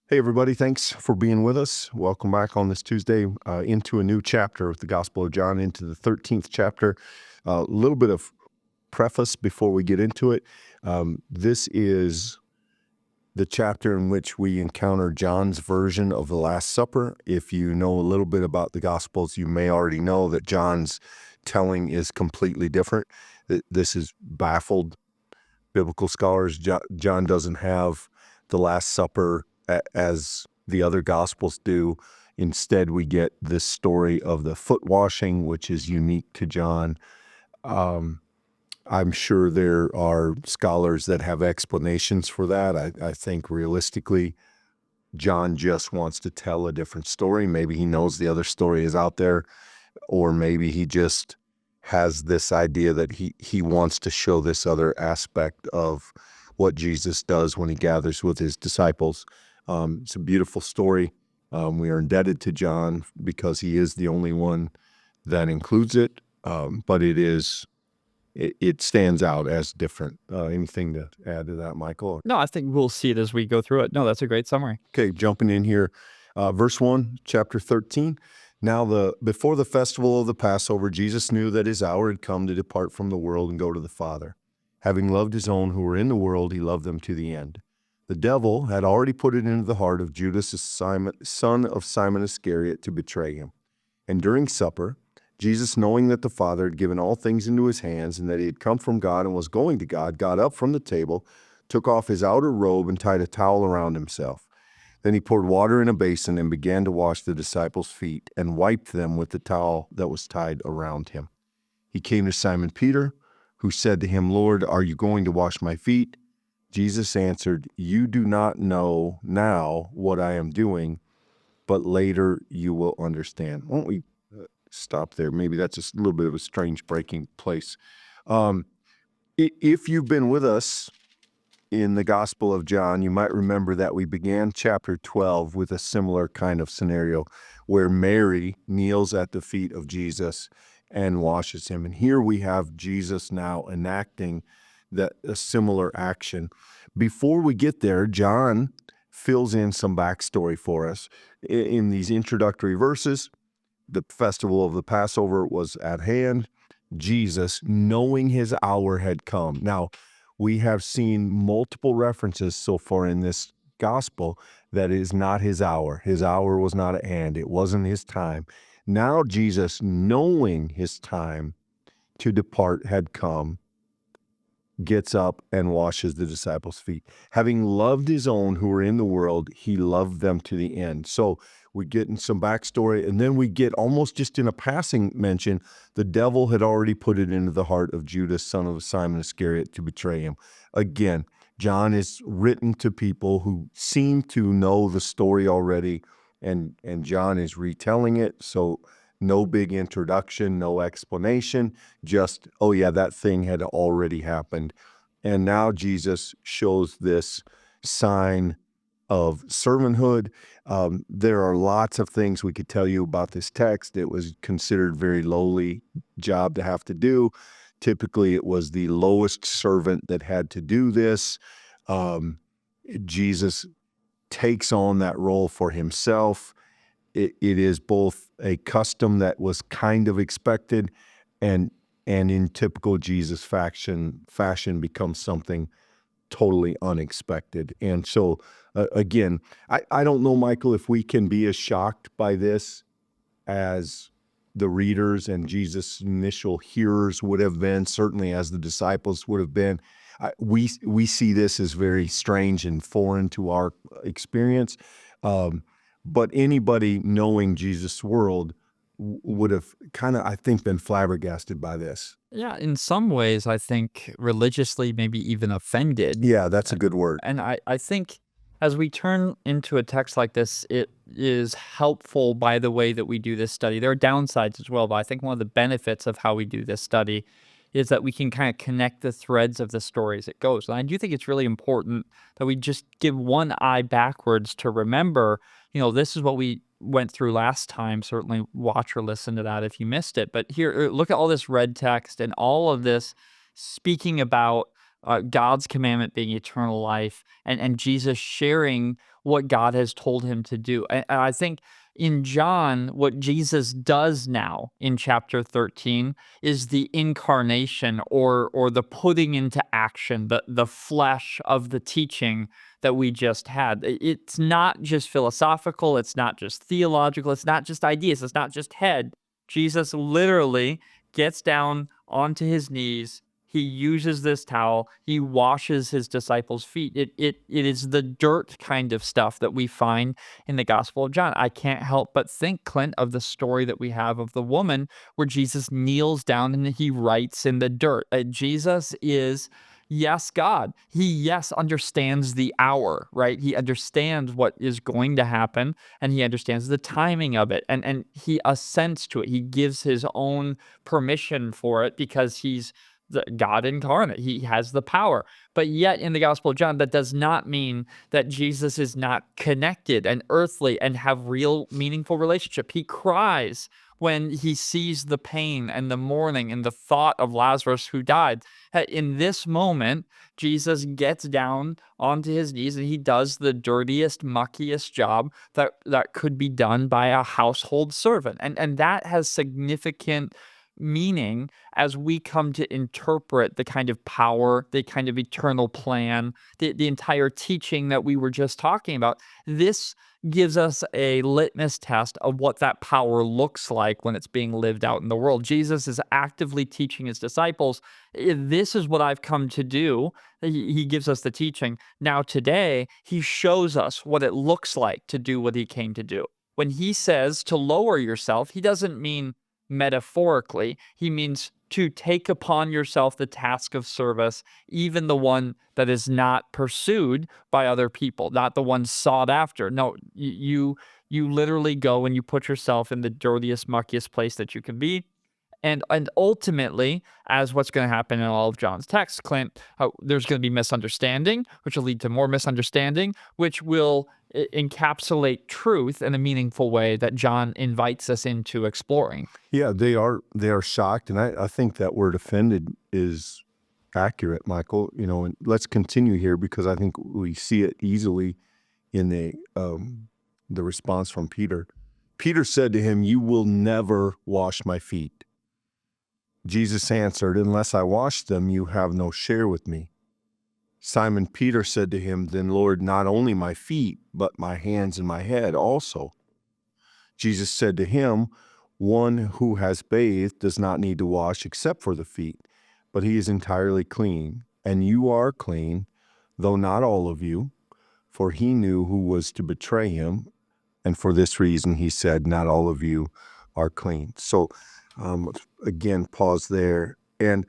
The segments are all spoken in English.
Hey, everybody. Thanks for being with us. Welcome back on this Tuesday into a new chapter with the Gospel of John, into the 13th chapter. A little bit of preface before we get into it. This is the chapter in which we encounter John's version of the Last Supper. If you know a little bit about the Gospels, you may already know that John's telling is completely different. This has baffled biblical scholars. John doesn't have the Last Supper as the other Gospels do. Instead, we get this story of the foot washing, which is unique to John. I'm sure there are scholars that have explanations for that. I think realistically, John just wants to tell a different story. Maybe he knows the other story is out there, or maybe he just has this idea that he wants to show this other aspect of what Jesus does when he gathers with his disciples. It's a beautiful story. We are indebted to John because he is the only one that includes it, but it stands out as different. Anything to add to that, Michael? No, I think we'll see it as we go through it. No, that's a great summary. Okay, jumping in here, verse 1, chapter 13. Now, before the festival of the Passover, Jesus knew that his hour had come to depart from the world and go to the Father. Having loved his own who were in the world, he loved them to the end. The devil had already put it into the heart of Judas, son of Simon Iscariot, to betray him. And during supper, Jesus, knowing that the Father had given all things into his hands and that he had come from God and was going to God, got up from the table, took off his outer robe and tied a towel around himself. Then he poured water in a basin and began to wash the disciples' feet and wiped them with the towel that was tied around him. He came to Simon Peter, who said to him, "Lord, are you going to wash my feet?" Jesus answered, "You do not know now what I am doing, but later you will understand." Why don't we stop there? Maybe that's a little bit of a strange breaking place. If you've been with us in the Gospel of John, you might remember that we began chapter 12 with a similar kind of scenario where Mary kneels at the feet of Jesus and washes him. And here we have Jesus now enacting a similar action. Before we get there, John fills in some backstory for us. In these introductory verses, the festival of the Passover was at hand. Jesus, knowing his hour had come. Now, we have seen multiple references so far in this gospel that it is not his hour. His hour was not at hand. It wasn't his time. Now Jesus, knowing his time to depart had come, gets up and washes the disciples' feet. Having loved his own who were in the world, he loved them to the end. So we get in some backstory, and then we get almost just in a passing mention, the devil had already put it into the heart of Judas, son of Simon Iscariot, to betray him. Again, John is written to people who seem to know the story already, and John is retelling it. So no big introduction, no explanation, just, oh yeah, that thing had already happened. And now Jesus shows this sign of servanthood. There are lots of things we could tell you about this text. It was considered a very lowly job to have to do. Typically, it was the lowest servant that had to do this. Jesus takes on that role for himself. It is both a custom that was kind of expected and in typical Jesus fashion becomes something totally unexpected. And so, again, I don't know, Michael, if we can be as shocked by this as the readers and Jesus' initial hearers would have been, certainly as the disciples would have been. We see this as very strange and foreign to our experience. But anybody knowing Jesus' world would have kind of, I think, been flabbergasted by this. Yeah, in some ways, I think religiously, maybe even offended. Yeah, that's a good word. And I think as we turn into a text like this, it is helpful by the way that we do this study. There are downsides as well, but I think one of the benefits of how we do this study is that we can kind of connect the threads of the story as it goes. And I do think it's really important that we just give one eye backwards to remember, this is what we went through last time. Certainly watch or listen to that if you missed it. But here, look at all this red text and all of this speaking about God's commandment being eternal life, and Jesus sharing what God has told him to do. And I think in John, what Jesus does now in chapter 13 is the incarnation or the putting into action, the flesh of the teaching that we just had. It's not just philosophical, it's not just theological, it's not just ideas, it's not just head. Jesus literally gets down onto his knees. He uses this towel. He washes his disciples' feet. It is the dirt kind of stuff that we find in the Gospel of John. I can't help but think, Clint, of the story that we have of the woman where Jesus kneels down and he writes in the dirt. Jesus is, yes, God. He, yes, understands the hour, right? He understands what is going to happen and he understands the timing of it. And he assents to it. He gives his own permission for it because he's the God incarnate. He has the power. But yet in the Gospel of John, that does not mean that Jesus is not connected and earthly and have real meaningful relationship. He cries when he sees the pain and the mourning and the thought of Lazarus who died. In this moment, Jesus gets down onto his knees and he does the dirtiest, muckiest job that could be done by a household servant. And that has significant meaning as we come to interpret the kind of power, the kind of eternal plan, the entire teaching that we were just talking about. This gives us a litmus test of what that power looks like when it's being lived out in the world. Jesus is actively teaching his disciples, this is what I've come to do. He gives us the teaching. Now, today, he shows us what it looks like to do what he came to do. When he says to lower yourself, he doesn't mean metaphorically, he means to take upon yourself the task of service, even the one that is not pursued by other people, not the one sought after. No, you literally go and you put yourself in the dirtiest, muckiest place that you can be. And ultimately, as what's going to happen in all of John's texts, Clint, there's going to be misunderstanding, which will lead to more misunderstanding, which will encapsulate truth in a meaningful way that John invites us into exploring. Yeah, they are shocked, and I think that word offended is accurate, Michael. And let's continue here because I think we see it easily in the response from Peter. Peter said to him, "You will never wash my feet." Jesus answered, "Unless I wash them, you have no share with me." Simon Peter said to him, "Then Lord, not only my feet, but my hands and my head also." Jesus said to him, "One who has bathed does not need to wash except for the feet, but he is entirely clean, and you are clean, though not all of you." For he knew who was to betray him, and for this reason he said, "Not all of you are clean." So again, pause there. And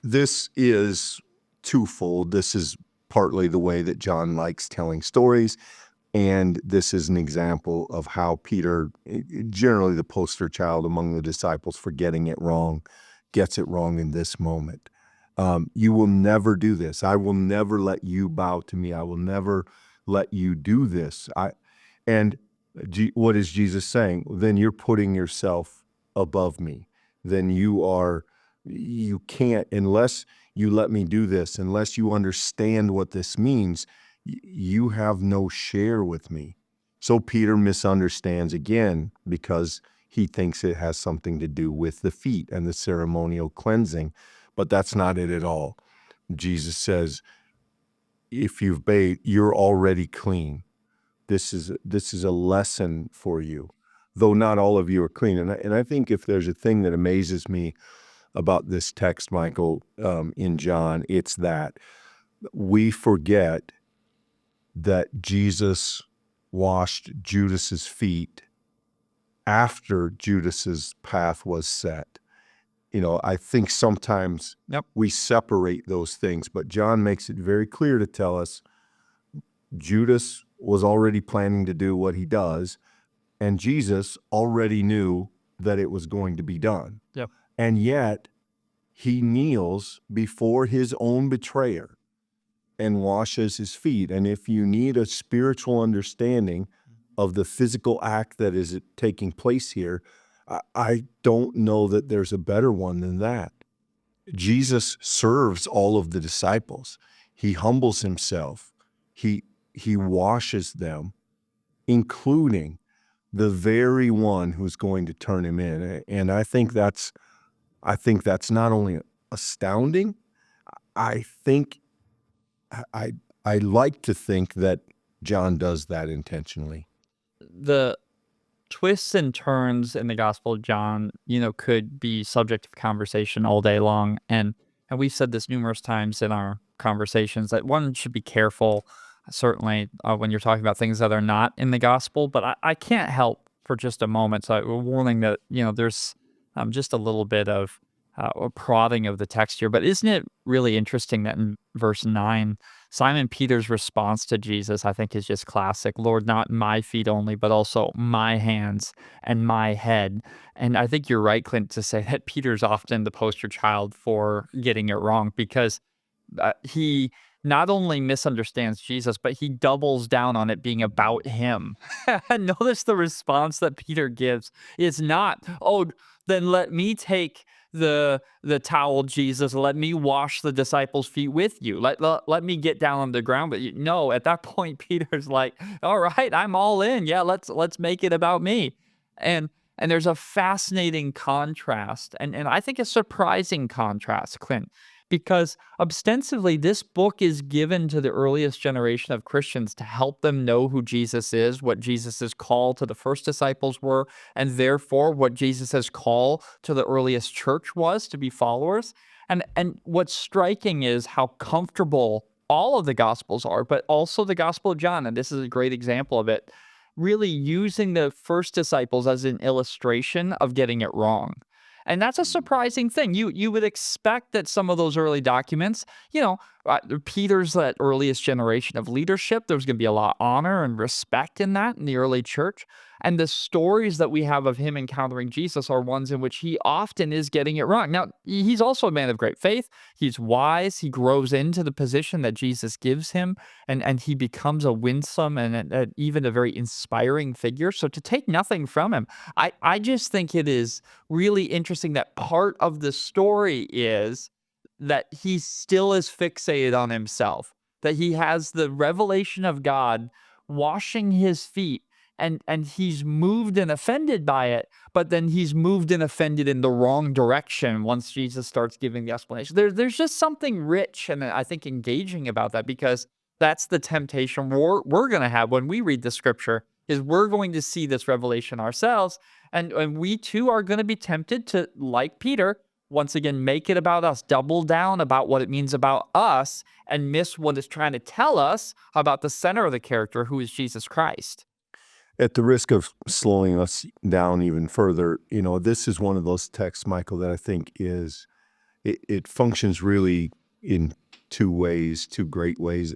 this is twofold. This is partly the way that John likes telling stories, and this is an example of how Peter, generally the poster child among the disciples for getting it wrong, gets it wrong in this moment. You will never do this. I will never let you bow to me. I will never let you do this. What is Jesus saying? Then you're putting yourself above me. Then you can't, unless you let me do this, unless you understand what this means, you have no share with me. So Peter misunderstands again because he thinks it has something to do with the feet and the ceremonial cleansing, but that's not it at all. Jesus says, if you've bathed, you're already clean. This is a lesson for you, though not all of you are clean. And I think if there's a thing that amazes me about this text, Michael, in John, it's that we forget that Jesus washed Judas's feet after Judas's path was set. I think sometimes we separate those things, but John makes it very clear to tell us Judas was already planning to do what he does, and Jesus already knew that it was going to be done. Yep. And yet, he kneels before his own betrayer and washes his feet. And if you need a spiritual understanding of the physical act that is taking place here, I don't know that there's a better one than that. Jesus serves all of the disciples. He humbles himself. He washes them, including the very one who's going to turn him in. And I think that's not only astounding. I think I like to think that John does that intentionally. The twists and turns in the Gospel of John, could be subject of conversation all day long. And we've said this numerous times in our conversations that one should be careful, certainly when you're talking about things that are not in the Gospel. But I can't help for just a moment. So we're warning that, there's just a little bit of a prodding of the text here. But isn't it really interesting that in verse 9, Simon Peter's response to Jesus, I think, is just classic. Lord, not my feet only, but also my hands and my head. And I think you're right, Clint, to say that Peter's often the poster child for getting it wrong because he not only misunderstands Jesus, but he doubles down on it being about him. Notice the response that Peter gives is not, oh, then let me take the towel, Jesus. Let me wash the disciples' feet with you. Let me get down on the ground. But no, at that point, Peter's like, all right, I'm all in. Yeah, let's make it about me. And and there's a fascinating contrast, and I think a surprising contrast, Clint, because ostensibly this book is given to the earliest generation of Christians to help them know who Jesus is, what Jesus' call to the first disciples were, and therefore what Jesus' call to the earliest church was to be followers. And what's striking is how comfortable all of the gospels are, but also the Gospel of John, and this is a great example of it, really using the first disciples as an illustration of getting it wrong. And that's a surprising thing. You would expect that some of those early documents, Peter's that earliest generation of leadership. There's going to be a lot of honor and respect in that in the early church. And the stories that we have of him encountering Jesus are ones in which he often is getting it wrong. Now, he's also a man of great faith. He's wise. He grows into the position that Jesus gives him, and he becomes a winsome and even a very inspiring figure. So to take nothing from him, I just think it is really interesting that part of the story is that he still is fixated on himself, that he has the revelation of God washing his feet, and he's moved and offended by it, but then he's moved and offended in the wrong direction once Jesus starts giving the explanation. There's just something rich and I think engaging about that, because that's the temptation we're going to have when we read the scripture, is we're going to see this revelation ourselves, and we too are going to be tempted to, like Peter, once again, make it about us, double down about what it means about us, and miss what it's trying to tell us about the center of the character, who is Jesus Christ. At the risk of slowing us down even further, this is one of those texts, Michael, that I think it functions really in two great ways.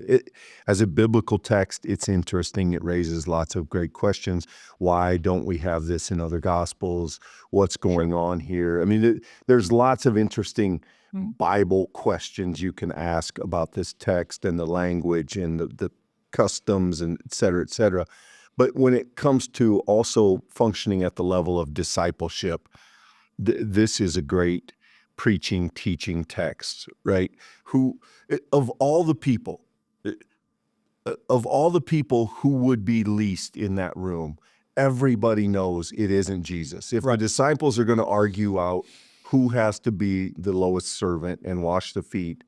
As a biblical text, it's interesting. It raises lots of great questions. Why don't we have this in other gospels? What's going on here? I mean, there's lots of interesting Bible questions you can ask about this text and the language and the customs and et cetera, et cetera. But when it comes to also functioning at the level of discipleship, this is a great preaching, teaching text, right? Of all the people who would be least in that room, everybody knows it isn't Jesus. If the disciples are going to argue out who has to be the lowest servant and wash the feet,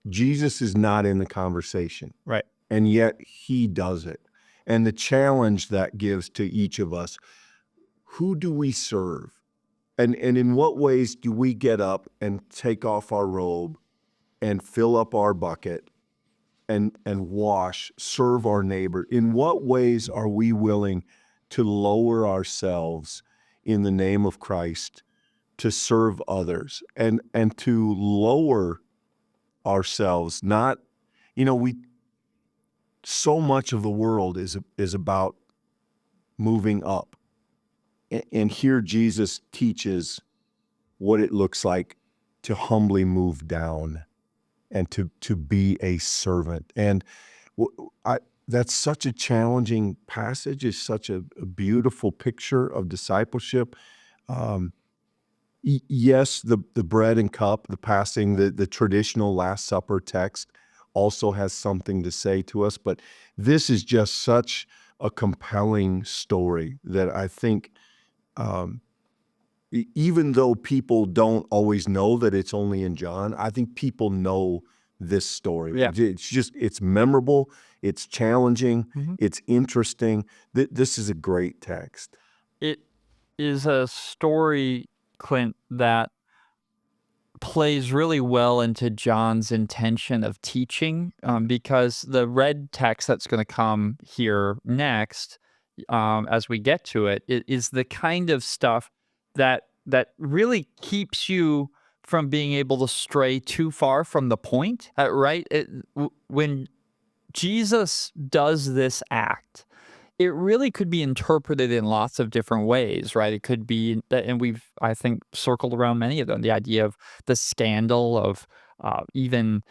Jesus is not in the conversation. Right. And yet he does it. And the challenge that gives to each of us, who do we serve? And in what ways do we get up and take off our robe and fill up our bucket and wash, serve our neighbor? In what ways are we willing to lower ourselves in the name of Christ to serve others and to lower ourselves? Not, so much of the world is about moving up. And here Jesus teaches what it looks like to humbly move down and to be a servant. And that's such a challenging passage. It's such a beautiful picture of discipleship. Yes, the bread and cup, the passing, the traditional Last Supper text also has something to say to us, but this is just such a compelling story that I think, um, even though people don't always know that it's only in John, I think people know this story. Yeah. It's memorable, it's challenging, Mhm. it's interesting. This is a great text. It is a story, Clint, that plays really well into John's intention of teaching, because the red text that's going to come here next, as we get to it, is the kind of stuff that really keeps you from being able to stray too far from the point. Right? When Jesus does this act, it really could be interpreted in lots of different ways, right? It could be that, and we've, I think, circled around many of them. The idea of the scandal of even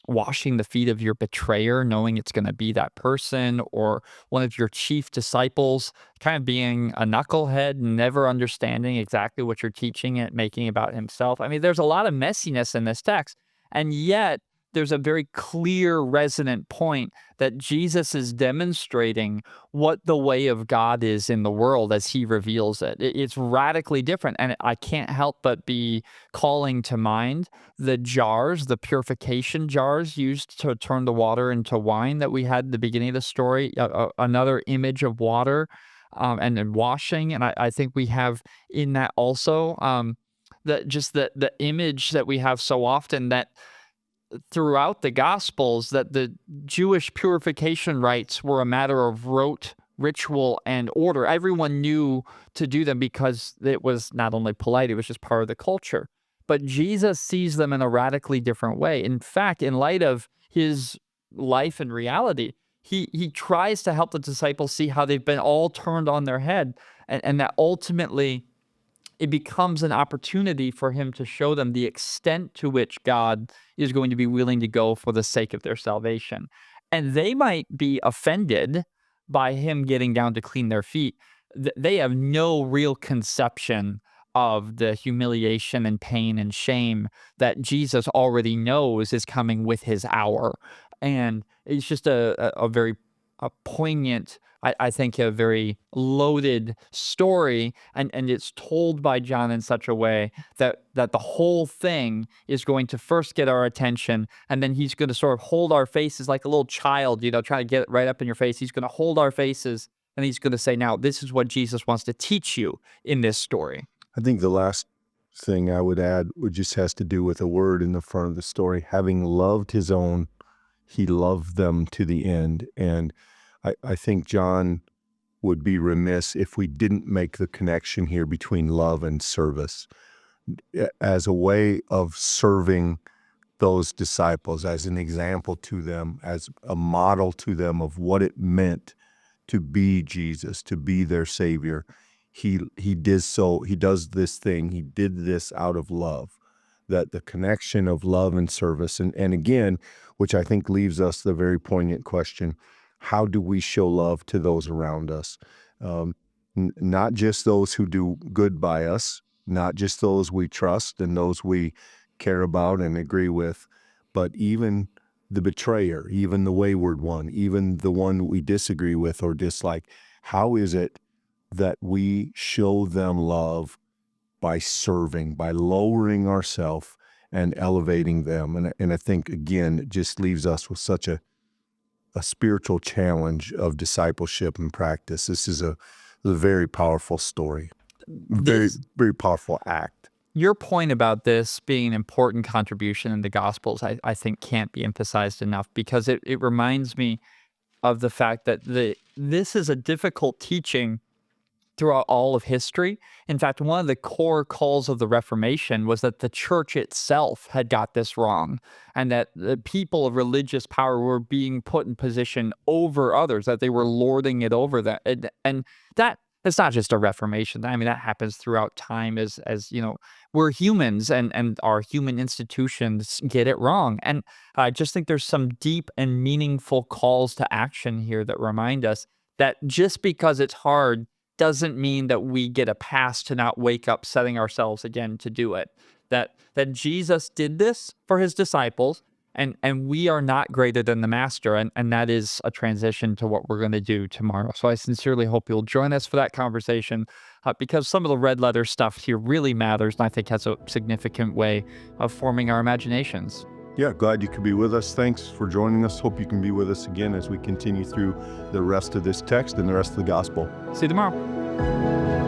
washing the feet of your betrayer, knowing it's going to be that person, or one of your chief disciples kind of being a knucklehead, never understanding exactly what you're teaching and making about himself. I mean, there's a lot of messiness in this text, and yet there's a very clear, resonant point that Jesus is demonstrating what the way of God is in the world as he reveals it. It's radically different. And I can't help but be calling to mind the jars, the purification jars used to turn the water into wine that we had at the beginning of the story, another image of water, and then washing. And I think we have in that also, that just the image that we have so often, that throughout the Gospels, that the Jewish purification rites were a matter of rote ritual and order. Everyone knew to do them because it was not only polite, it was just part of the culture. But Jesus sees them in a radically different way. In fact, in light of his life and reality, he tries to help the disciples see how they've been all turned on their head, and that ultimately it becomes an opportunity for him to show them the extent to which God is going to be willing to go for the sake of their salvation. And they might be offended by him getting down to clean their feet. They have no real conception of the humiliation and pain and shame that Jesus already knows is coming with his hour. And it's just a very a poignant, I think, a very loaded story, and it's told by John in such a way that the whole thing is going to first get our attention, and then he's going to sort of hold our faces like a little child, trying to get it right up in your face. He's going to hold our faces, and he's going to say, "Now, this is what Jesus wants to teach you in this story." I think the last thing I would add just has to do with a word in the front of the story. Having loved his own, he loved them to the end. And I think John would be remiss if we didn't make the connection here between love and service as a way of serving those disciples, as an example to them, as a model to them of what it meant to be Jesus, to be their Savior. He does this thing, he did this out of love. That the connection of love and service, and again, which I think leaves us the very poignant question: how do we show love to those around us? Not just those who do good by us, not just those we trust and those we care about and agree with, but even the betrayer, even the wayward one, even the one we disagree with or dislike. How is it that we show them love by serving, by lowering ourselves and elevating them? And I think, again, it just leaves us with such a spiritual challenge of discipleship and practice. This is a very powerful story, very, This very powerful act. Your point about this being an important contribution in the Gospels, I think, can't be emphasized enough, because it reminds me of the fact that this is a difficult teaching throughout all of history. In fact, one of the core calls of the Reformation was that the church itself had got this wrong, and that the people of religious power were being put in position over others, that they were lording it over that. And that it's not just a Reformation. I mean, that happens throughout time as we're humans, and our human institutions get it wrong. And I just think there's some deep and meaningful calls to action here that remind us that just because it's hard doesn't mean that we get a pass to not wake up setting ourselves again to do it. That Jesus did this for his disciples, and we are not greater than the master, and that is a transition to what we're going to do tomorrow. So I sincerely hope you'll join us for that conversation, because some of the red letter stuff here really matters, and I think has a significant way of forming our imaginations. Yeah, glad you could be with us. Thanks for joining us. Hope you can be with us again as we continue through the rest of this text and the rest of the gospel. See you tomorrow.